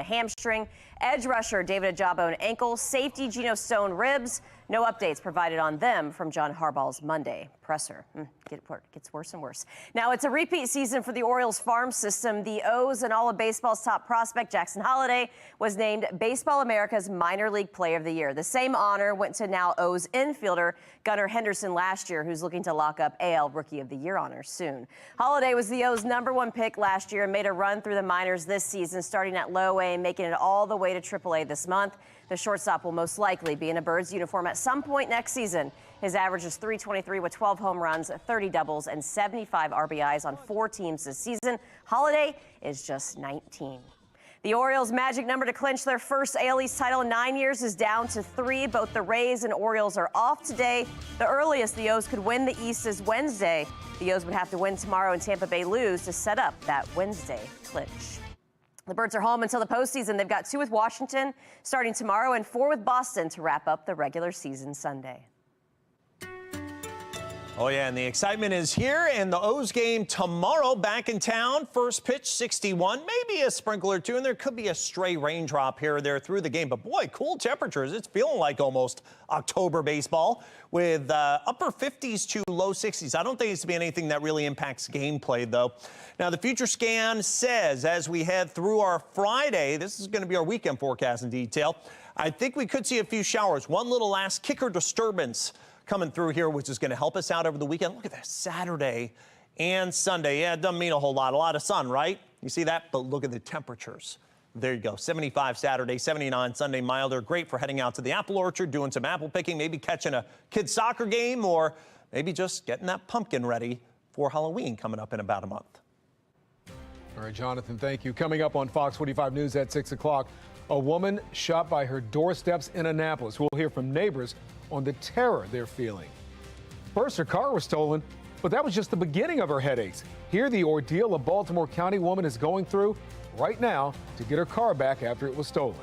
hamstring. Edge rusher David Ojabo an ankle. Safety Geno Stone ribs. No updates provided on them from John Harbaugh's Monday presser. Gets worse and worse. Now it's a repeat season for the Orioles farm system. The O's and all of baseball's top prospect Jackson Holliday was named Baseball America's Minor League Player of the Year. The same honor went to now O's infielder Gunnar Henderson last year, who's looking to lock up AL Rookie of the Year honors soon. Holliday was the O's #1 pick last year and made a run through the minors this season, starting at low A and making it all the way to AAA this month. The shortstop will most likely be in a Birds uniform at some point next season. His average is .323 with 12 home runs, 30 doubles, and 75 RBIs on 4 teams this season. Holliday is just 19. The Orioles' magic number to clinch their first AL East title in 9 years is down to 3. Both the Rays and Orioles are off today. The earliest the O's could win the East is Wednesday. The O's would have to win tomorrow and Tampa Bay lose to set up that Wednesday clinch. The Birds are home until the postseason. They've got 2 with Washington starting tomorrow and 4 with Boston to wrap up the regular season Sunday. Oh, yeah, and the excitement is here, and the O's game tomorrow back in town. First pitch, 61, maybe a sprinkle or two, and there could be a stray raindrop here or there through the game. But, boy, cool temperatures. It's feeling like almost October baseball with upper 50s to low 60s. I don't think it's to be anything that really impacts gameplay, though. Now, the Future Scan says as we head through our Friday, this is going to be our weekend forecast in detail, I think we could see a few showers. One little last kicker disturbance coming through here, which is going to help us out over the weekend. Look at that, Saturday and Sunday. Yeah, it doesn't mean a whole lot. A lot of sun, right? You see that? But look at the temperatures. There you go. 75 Saturday, 79 Sunday, milder. Great for heading out to the apple orchard, doing some apple picking, maybe catching a kid's soccer game, or maybe just getting that pumpkin ready for Halloween coming up in about a month. All right, Jonathan, thank you. Coming up on Fox 45 News at 6 o'clock, a woman shot by her doorsteps in Annapolis. We'll hear from neighbors on the terror they're feeling. First, her car was stolen, but that was just the beginning of her headaches. Hear the ordeal a Baltimore County woman is going through right now to get her car back after it was stolen.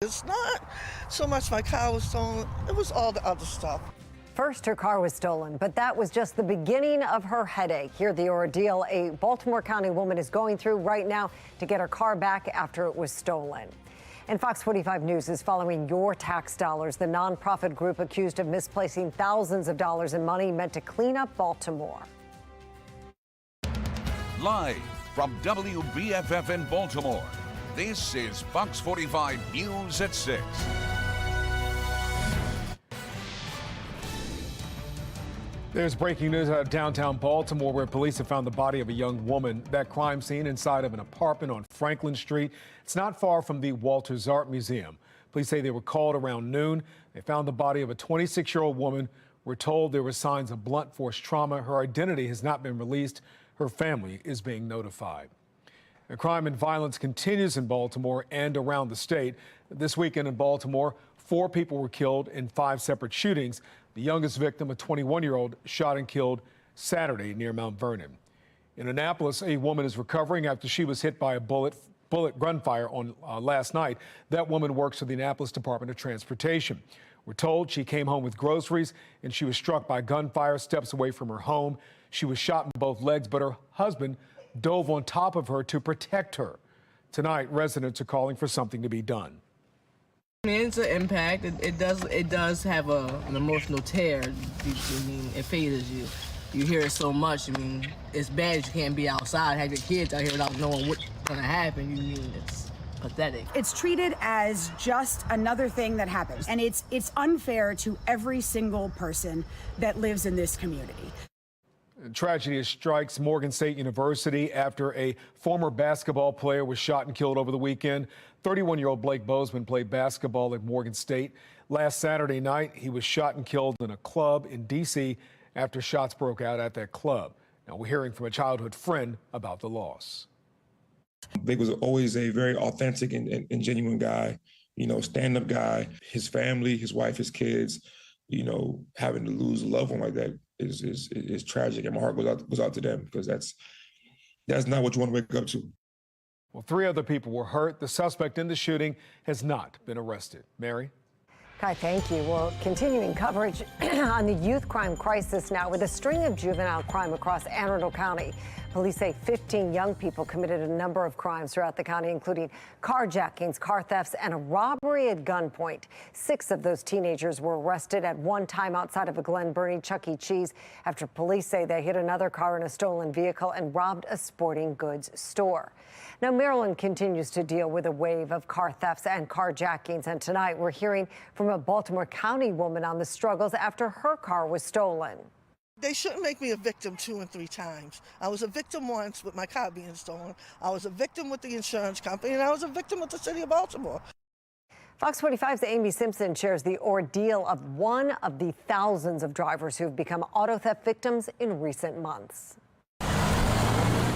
It's not so much my car was stolen, it was all the other stuff. First, her car was stolen, but that was just the beginning of her headache. Hear the ordeal a Baltimore County woman is going through right now to get her car back after it was stolen. And Fox 45 News is following Your Tax Dollars, the nonprofit group accused of misplacing thousands of dollars in money meant to clean up Baltimore. Live from WBFF in Baltimore, this is Fox 45 News at 6. There's breaking news out of downtown Baltimore where police have found the body of a young woman. That crime scene inside of an apartment on Franklin Street. It's not far from the Walter Zart Museum. Police say they were called around noon. They found the body of a 26-year-old woman. We're told there were signs of blunt force trauma. Her identity has not been released. Her family is being notified. The crime and violence continues in Baltimore and around the state. This weekend in Baltimore, 4 people were killed in 5 separate shootings. The youngest victim, a 21-year-old, shot and killed Saturday near Mount Vernon. In Annapolis, a woman is recovering after she was hit by a bullet gunfire on last night. That woman works for the Annapolis Department of Transportation. We're told she came home with groceries and she was struck by gunfire steps away from her home. She was shot in both legs, but her husband dove on top of her to protect her. Tonight, residents are calling for something to be done. I mean, it's an impact. It does have an emotional tear. I mean, it phases you. You hear it so much. I mean, it's bad you can't be outside, have your kids out here without knowing what's gonna happen. You mean it's pathetic. It's treated as just another thing that happens, and it's unfair to every single person that lives in this community. Tragedy strikes Morgan State University after a former basketball player was shot and killed over the weekend. 31-year-old Blake Bozeman played basketball at Morgan State. Last Saturday night, he was shot and killed in a club in D.C. after shots broke out at that club. Now, we're hearing from a childhood friend about the loss. Blake was always a very authentic and genuine guy, you know, stand-up guy. His family, his wife, his kids, you know, having to lose a loved one like that is tragic, and my heart goes out to them because that's not what you want to wake up to. Well, 3 other people were hurt. The suspect in the shooting has not been arrested. Mary? Kai, thank you. Well, continuing coverage on the youth crime crisis now with a string of juvenile crime across Anne Arundel County. Police say 15 young people committed a number of crimes throughout the county, including carjackings, car thefts, and a robbery at gunpoint. 6 of those teenagers were arrested at one time outside of a Glen Burnie Chuck E. Cheese after police say they hit another car in a stolen vehicle and robbed a sporting goods store. Now, Maryland continues to deal with a wave of car thefts and carjackings, and tonight we're hearing from a Baltimore County woman on the struggles after her car was stolen. They shouldn't make me a victim 2 and 3 times. I was a victim once with my car being stolen. I was a victim with the insurance company, and I was a victim with the city of Baltimore. Fox 45's Amy Simpson shares the ordeal of one of the thousands of drivers who've become auto theft victims in recent months.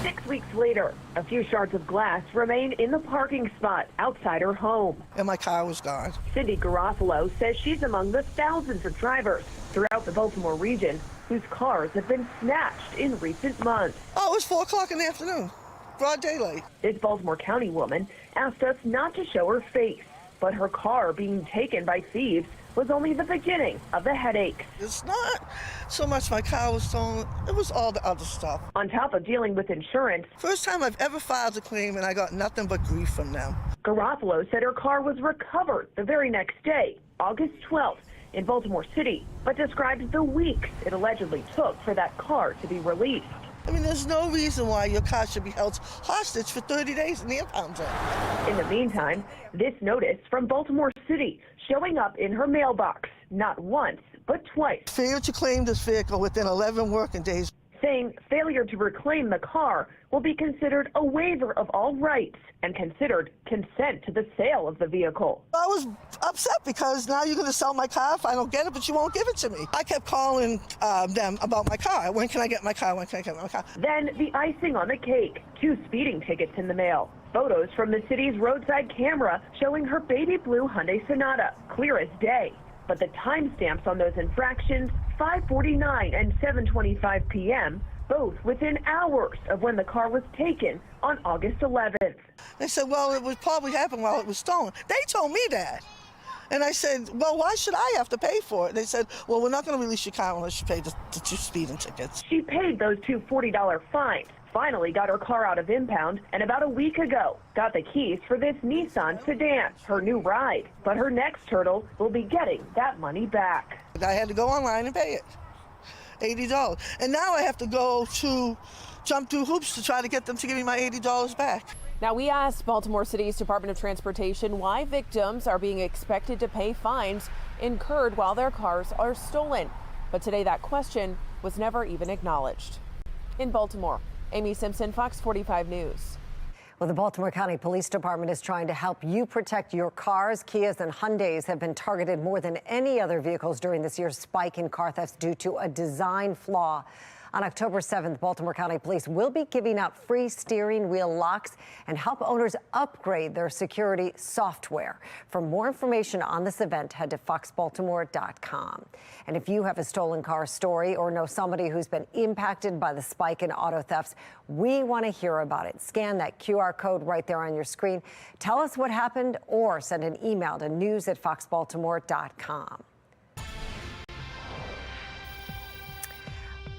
6 weeks later, a few shards of glass remain in the parking spot outside her home. And my car was gone. Cindy Garofalo says she's among the thousands of drivers throughout the Baltimore region whose cars have been snatched in recent months. Oh, it was 4 o'clock in the afternoon, broad daylight. This Baltimore County woman asked us not to show her face, but her car being taken by thieves was only the beginning of the headaches. It's not so much my car was stolen, it was all the other stuff. On top of dealing with insurance, first time I've ever filed a claim and I got nothing but grief from them. Garofalo said her car was recovered the very next day, August 12th, in Baltimore City, but described the weeks it allegedly took for that car to be released. I mean, there's no reason why your car should be held hostage for 30 days in the impound zone. In the meantime, this notice from Baltimore City showing up in her mailbox, not once, but twice. Failure to claim this vehicle within 11 working days. Saying failure to reclaim the car will be considered a waiver of all rights and considered consent to the sale of the vehicle. I was upset because now you're going to sell my car if I don't get it, but you won't give it to me. I kept calling them about my car. When can I get my car? When can I get my car? Then the icing on the cake, 2 speeding tickets in the mail. Photos from the city's roadside camera showing her baby blue Hyundai Sonata, clear as day. But the timestamps on those infractions, 5:49 and 7:25 p.m., both within hours of when the car was taken on August 11th. They said, well, it would probably happen while it was stolen. They told me that. And I said, well, why should I have to pay for it? They said, well, we're not going to release your car unless you pay the 2 speeding tickets. She paid those 2 $40 fines, finally got her car out of impound, and about a week ago got the keys for this Nissan sedan, her new ride. But her next hurdle will be getting that money back. I had to go online and pay it, $80. And now I have to go to jump through hoops to try to get them to give me my $80 back. Now, we asked Baltimore City's Department of Transportation why victims are being expected to pay fines incurred while their cars are stolen. But today that question was never even acknowledged. In Baltimore, Amy Simpson, Fox 45 News. Well, the Baltimore County Police Department is trying to help you protect your cars. Kias and Hyundais have been targeted more than any other vehicles during this year's spike in car thefts due to a design flaw. On October 7th, Baltimore County Police will be giving out free steering wheel locks and help owners upgrade their security software. For more information on this event, head to foxbaltimore.com. And if you have a stolen car story or know somebody who's been impacted by the spike in auto thefts, we want to hear about it. Scan that QR code right there on your screen. Tell us what happened or send an email to news@foxbaltimore.com.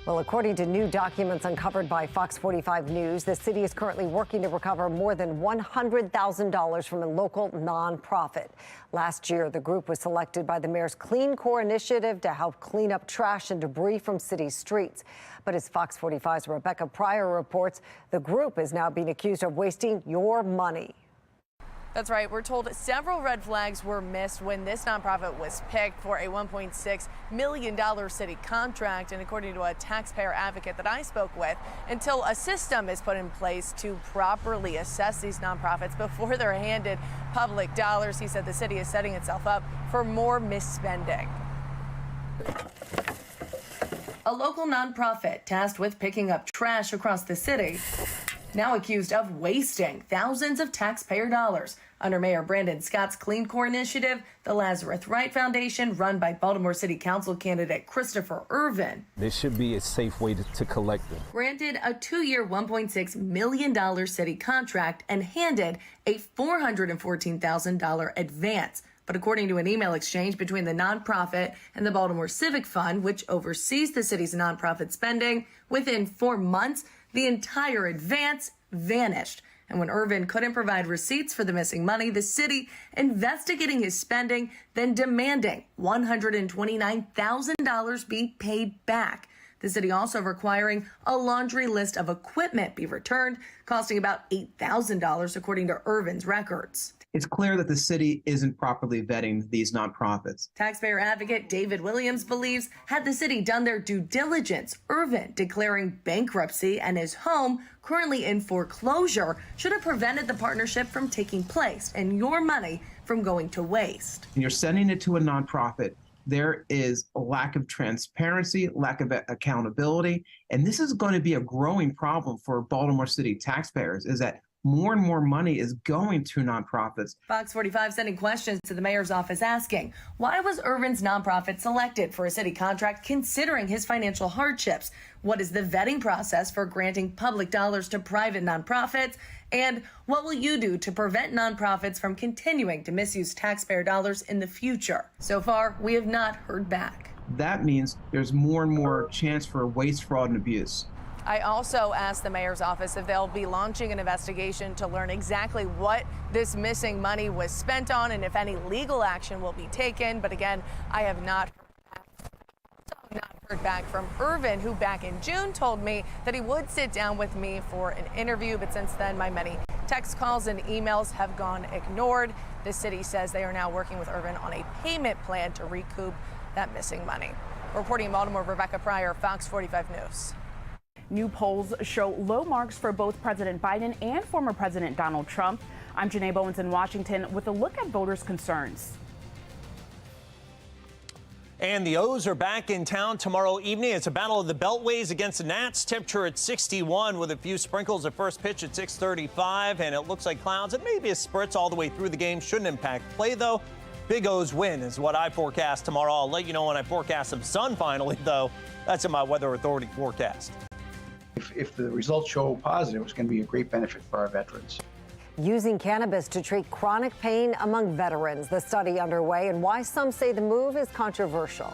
Well, according to new documents uncovered by Fox 45 News, the city is currently working to recover more than $100,000 from a local nonprofit. Last year, the group was selected by the mayor's Clean Core initiative to help clean up trash and debris from city streets. But as Fox 45's Rebecca Pryor reports, the group is now being accused of wasting your money. That's right. We're told several red flags were missed when this nonprofit was picked for a $1.6 million city contract. And according to a taxpayer advocate that I spoke with, until a system is put in place to properly assess these nonprofits before they're handed public dollars, he said the city is setting itself up for more misspending. A local nonprofit tasked with picking up trash across the city, now accused of wasting thousands of taxpayer dollars. Under Mayor Brandon Scott's Clean Core initiative, the Lazarus Wright Foundation, run by Baltimore City Council candidate Christopher Irvin, there should be a safe way to collect them. Granted a 2-year, $1.6 million city contract and handed a $414,000 advance. But according to an email exchange between the nonprofit and the Baltimore Civic Fund, which oversees the city's nonprofit spending, within 4 months, the entire advance vanished. And when Irvin couldn't provide receipts for the missing money, the city investigating his spending, then demanding $129,000 be paid back. The city also requiring a laundry list of equipment be returned, costing about $8,000 according to Irvin's records. It's clear that the city isn't properly vetting these nonprofits. Taxpayer advocate David Williams believes had the city done their due diligence, Irvin declaring bankruptcy and his home currently in foreclosure should have prevented the partnership from taking place and your money from going to waste. When you're sending it to a nonprofit, there is a lack of transparency, lack of accountability, and this is going to be a growing problem for Baltimore City taxpayers, is that more and more money is going to nonprofits. Fox 45 sending questions to the mayor's office asking, why was Irvin's nonprofit selected for a city contract considering his financial hardships? What is the vetting process for granting public dollars to private nonprofits? And what will you do to prevent nonprofits from continuing to misuse taxpayer dollars in the future? So far, we have not heard back. That means there's more and more chance for waste, fraud, and abuse. I also asked the mayor's office if they'll be launching an investigation to learn exactly what this missing money was spent on and if any legal action will be taken. But again, I have not heard back from Irvin, who back in June told me that he would sit down with me for an interview. But since then, my many text calls and emails have gone ignored. The city says they are now working with Irvin on a payment plan to recoup that missing money. Reporting in Baltimore, Rebecca Pryor, Fox 45 News. New polls show low marks for both President Biden and former President Donald Trump. I'm Janae Bowens in Washington with a look at voters' concerns. And the O's are back in town tomorrow evening. It's a battle of the Beltways against the Nats. Temperature at 61 with a few sprinkles at first pitch at 6:35. And it looks like clouds and maybe a spritz all the way through the game. Shouldn't impact play, though. Big O's win is what I forecast tomorrow. I'll let you know when I forecast some sun finally, though. That's in my Weather Authority forecast. If the results show positive, it's going to be a great benefit for our veterans. Using cannabis to treat chronic pain among veterans, the study underway, and why some say the move is controversial.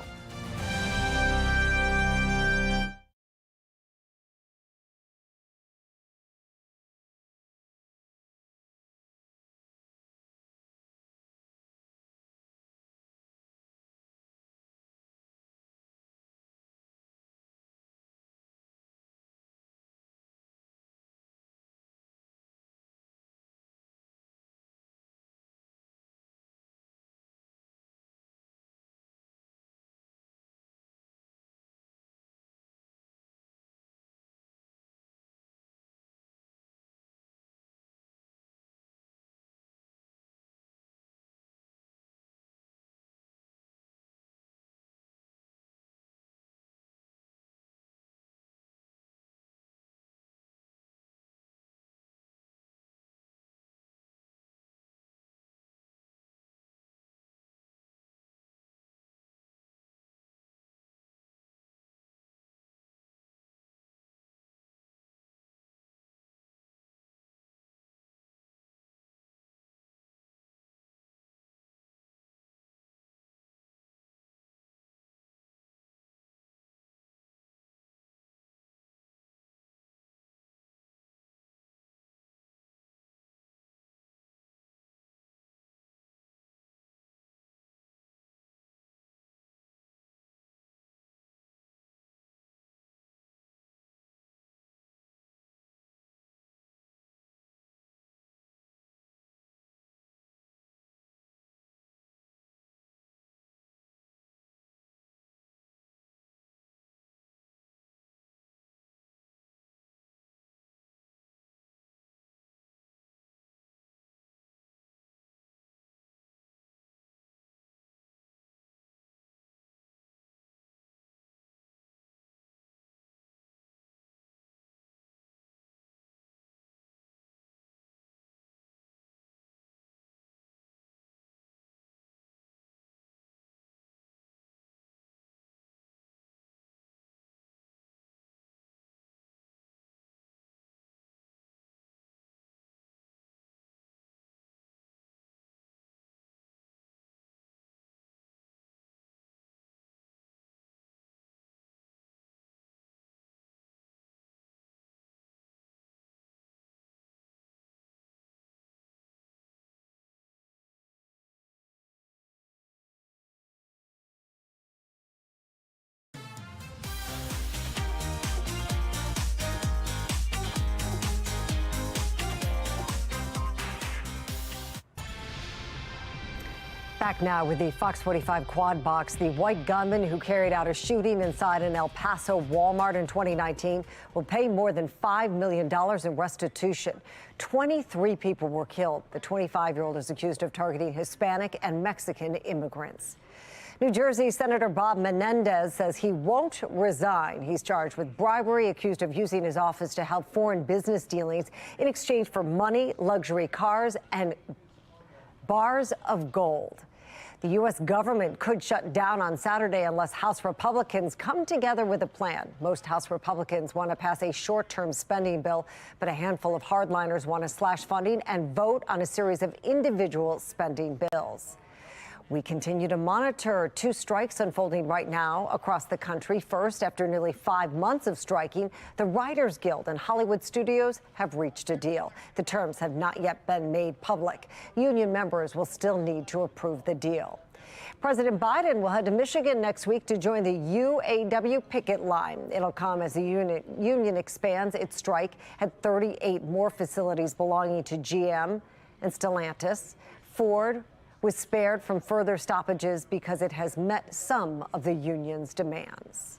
Back now with the Fox 45 quad box. The white gunman who carried out a shooting inside an El Paso Walmart in 2019 will pay more than $5 million in restitution. 23 people were killed. The 25-year-old is accused of targeting Hispanic and Mexican immigrants. New Jersey Senator Bob Menendez says he won't resign. He's charged with bribery, accused of using his office to help foreign business dealings in exchange for money, luxury cars, and bars of gold. The U.S. government could shut down on Saturday unless House Republicans come together with a plan. Most House Republicans want to pass a short-term spending bill, but a handful of hardliners want to slash funding and vote on a series of individual spending bills. We continue to monitor two strikes unfolding right now across the country. First, after nearly 5 months of striking, the Writers Guild and Hollywood studios have reached a deal. The terms have not yet been made public. Union members will still need to approve the deal. President Biden will head to Michigan next week to join the UAW picket line. It'll come as the union expands its strike at 38 more facilities belonging to GM and Stellantis. Ford was spared from further stoppages because it has met some of the union's demands.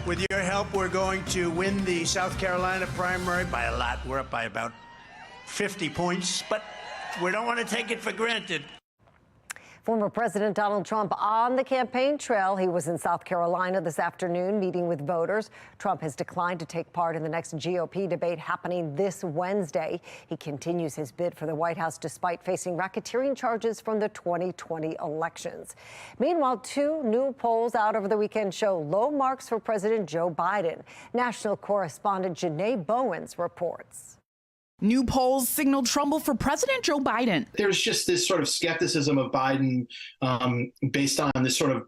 With your help, we're going to win the South Carolina primary by a lot. We're up by about 50 points, but we don't want to take it for granted. Former President Donald Trump on the campaign trail. He was in South Carolina this afternoon meeting with voters. Trump has declined to take part in the next GOP debate happening this Wednesday. He continues his bid for the White House despite facing racketeering charges from the 2020 elections. Meanwhile, two new polls out over the weekend show low marks for President Joe Biden. National correspondent Janae Bowens reports. New polls signal trouble for President Joe Biden. There's just this sort of skepticism of Biden based on this sort of,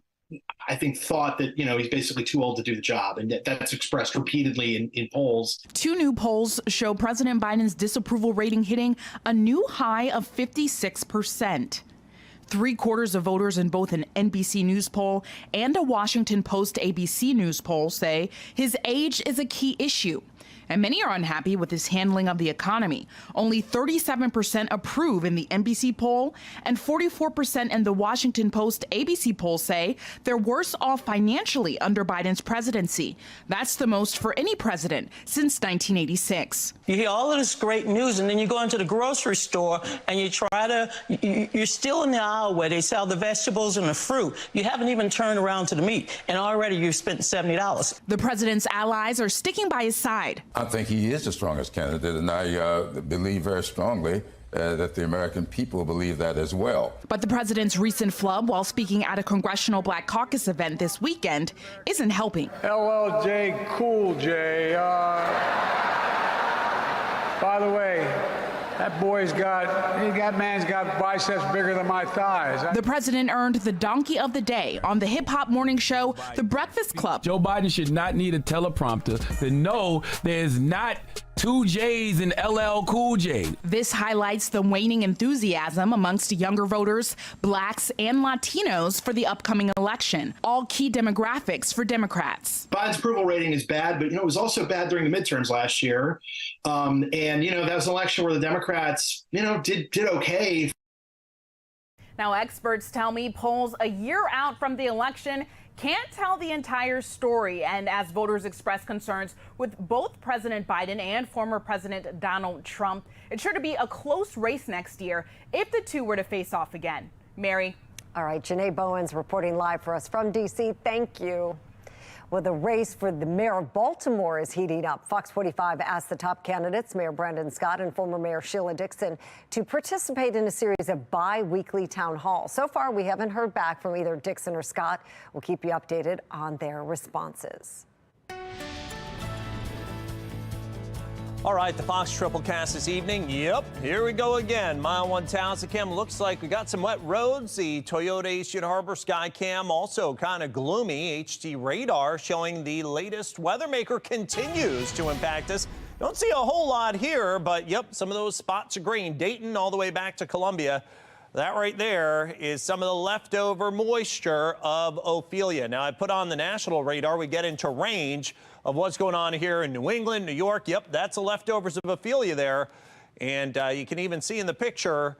I think, thought that, he's basically too old to do the job. And that's expressed repeatedly in polls. Two new polls show President Biden's disapproval rating hitting a new high of 56%. 3/4 of voters in both an NBC News poll and a Washington Post ABC News poll say his age is a key issue. And many are unhappy with his handling of the economy. Only 37% approve in the NBC poll, and 44% in the Washington Post ABC poll say they're worse off financially under Biden's presidency. That's the most for any president since 1986. You hear all of this great news, and then you go into the grocery store and you're still in the aisle where they sell the vegetables and the fruit. You haven't even turned around to the meat, and already you've spent $70. The president's allies are sticking by his side. I think he is the strongest candidate, and I believe very strongly that the American people believe that as well. But the president's recent flub while speaking at a Congressional Black Caucus event this weekend isn't helping. LL Cool J. By the way, that man's got biceps bigger than my thighs. The president earned the Donkey of the Day on the hip-hop morning show, The Breakfast Club. Joe Biden should not need a teleprompter to know there's not two J's in LL Cool J. This highlights the waning enthusiasm amongst younger voters, blacks, and Latinos for the upcoming election, all key demographics for Democrats. Biden's approval rating is bad, but it was also bad during the midterms last year. And that was an election where the Democrats, did okay. Now, experts tell me polls a year out from the election can't tell the entire story. And as voters express concerns with both President Biden and former President Donald Trump, it's sure to be a close race next year if the two were to face off again. Mary. All right, Janae Bowens reporting live for us from D.C. Thank you. Well, the race for the mayor of Baltimore is heating up. Fox 45 asked the top candidates, Mayor Brandon Scott and former Mayor Sheila Dixon, to participate in a series of bi-weekly town halls. So far, we haven't heard back from either Dixon or Scott. We'll keep you updated on their responses. All right, the Fox Triplecast this evening. Yep, here we go again. Mile 1000 cam. Looks like we got some wet roads. The Toyota Eastern Harbor Sky Cam also kind of gloomy. HT radar showing the latest weather maker continues to impact us. Don't see a whole lot here, but yep, some of those spots are green. Dayton all the way back to Columbia. That right there is some of the leftover moisture of Ophelia. Now, I put on the national radar. We get into range of what's going on here in New England, New York. Yep, that's the leftovers of Ophelia there. And you can even see in the picture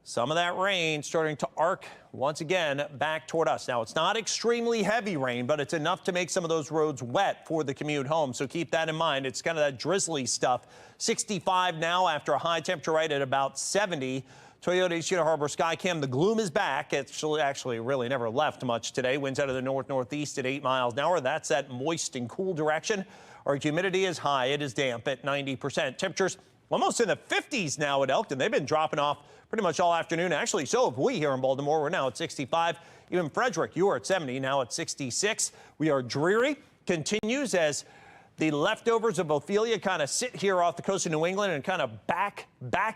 some of that rain starting to arc once again back toward us. Now, it's not extremely heavy rain, but it's enough to make some of those roads wet for the commute home. So keep that in mind. It's kind of that drizzly stuff. 65 now after a high temperature right at about 70. Toyota East Harbor Skycam, the gloom is back. It's actually really never left much today. Winds out of the north-northeast at 8 miles an hour. That's that moist and cool direction. Our humidity is high. It is damp at 90%. Temperatures almost in the 50s now at Elkton. They've been dropping off pretty much all afternoon. Actually, so have we here in Baltimore. We're now at 65. Even Frederick, you are at 70, now at 66. We are dreary. Continues as the leftovers of Ophelia kind of sit here off the coast of New England and kind of back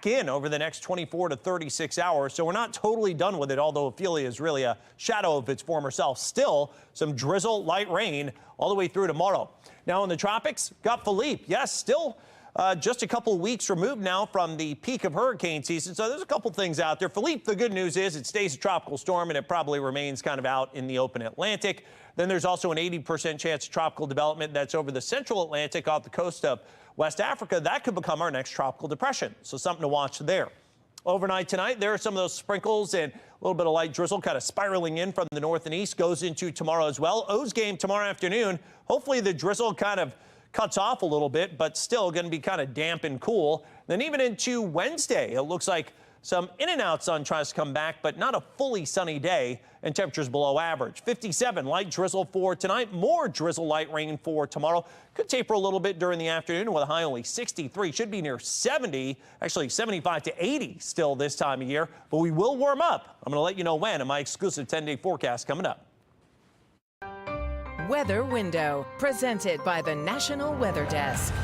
in over the next 24 to 36 hours. So we're not totally done with it, although Ophelia is really a shadow of its former self. Still some drizzle, light rain all the way through tomorrow. Now in the tropics, got Philippe. Yes, still just a couple of weeks removed now from the peak of hurricane season. So there's a couple things out there. Philippe, the good news is it stays a tropical storm and it probably remains kind of out in the open Atlantic. Then there's also an 80% chance of tropical development that's over the central Atlantic off the coast of West Africa. That could become our next tropical depression. So something to watch there. Overnight tonight, there are some of those sprinkles and a little bit of light drizzle kind of spiraling in from the north and east. Goes into tomorrow as well. O's game tomorrow afternoon. Hopefully the drizzle kind of cuts off a little bit, but still going to be kind of damp and cool. Then even into Wednesday, it looks like some in and out sun tries to come back, but not a fully sunny day, and temperatures below average. 57 light drizzle for tonight, more drizzle light rain for tomorrow. Could taper a little bit during the afternoon with a high only 63, should be near 70, actually 75 to 80 still this time of year, but we will warm up. I'm going to let you know when in my exclusive 10-day forecast coming up. Weather Window, presented by the National Weather Desk.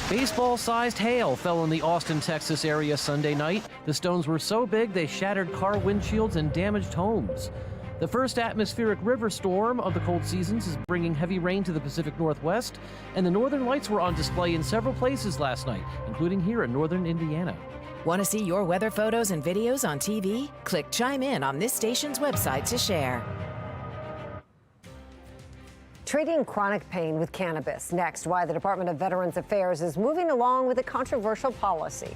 Baseball-sized hail fell in the Austin, Texas area Sunday night. The stones were so big they shattered car windshields and damaged homes. The first atmospheric river storm of the cold seasons is bringing heavy rain to the Pacific Northwest, and the northern lights were on display in several places last night, including here in northern Indiana. Want to see your weather photos and videos on TV? Click Chime In on this station's website to share. Treating chronic pain with cannabis. Next, why the Department of Veterans Affairs is moving along with a controversial policy.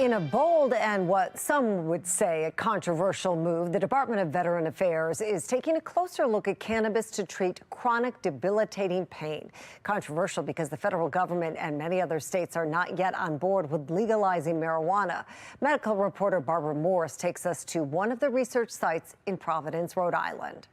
In a bold and what some would say a controversial move, the Department of Veteran Affairs is taking a closer look at cannabis to treat chronic debilitating pain. Controversial because the federal government and many other states are not yet on board with legalizing marijuana. Medical reporter Barbara Morris takes us to one of the research sites in Providence, Rhode Island.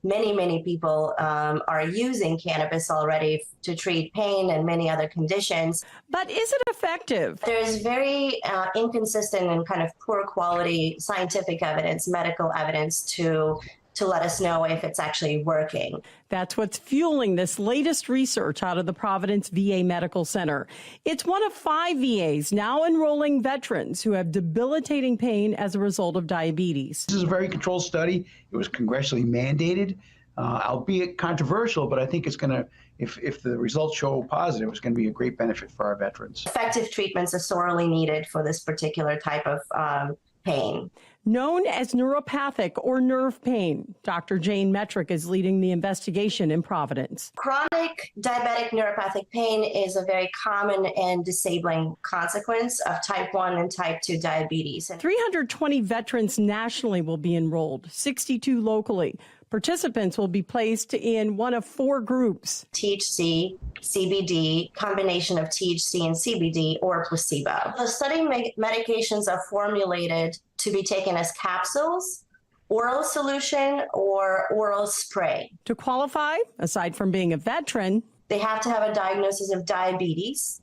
Many people are using cannabis already to treat pain and many other conditions. But is it effective? There's very inconsistent and kind of poor quality scientific evidence, medical evidence to let us know if it's actually working. That's what's fueling this latest research out of the Providence VA Medical Center. It's one of 5 VAs now enrolling veterans who have debilitating pain as a result of diabetes. This is a very controlled study. It was congressionally mandated, albeit controversial, but I think it's going to, if the results show positive, it's going to be a great benefit for our veterans. Effective treatments are sorely needed for this particular type of pain. Known as neuropathic or nerve pain, Dr. Jane Metrick is leading the investigation in Providence. Chronic diabetic neuropathic pain is a very common and disabling consequence of type 1 and type 2 diabetes. 320 veterans nationally will be enrolled, 62 locally. Participants will be placed in one of 4 groups: THC, CBD, combination of THC and CBD, or placebo. The study medications are formulated to be taken as capsules, oral solution, or oral spray. To qualify, aside from being a veteran, they have to have a diagnosis of diabetes.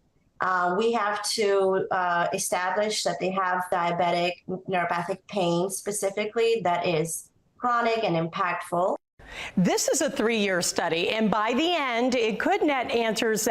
We have to establish that they have diabetic neuropathic pain specifically that is chronic and impactful. This is a 3-year study, and by the end, it could net answers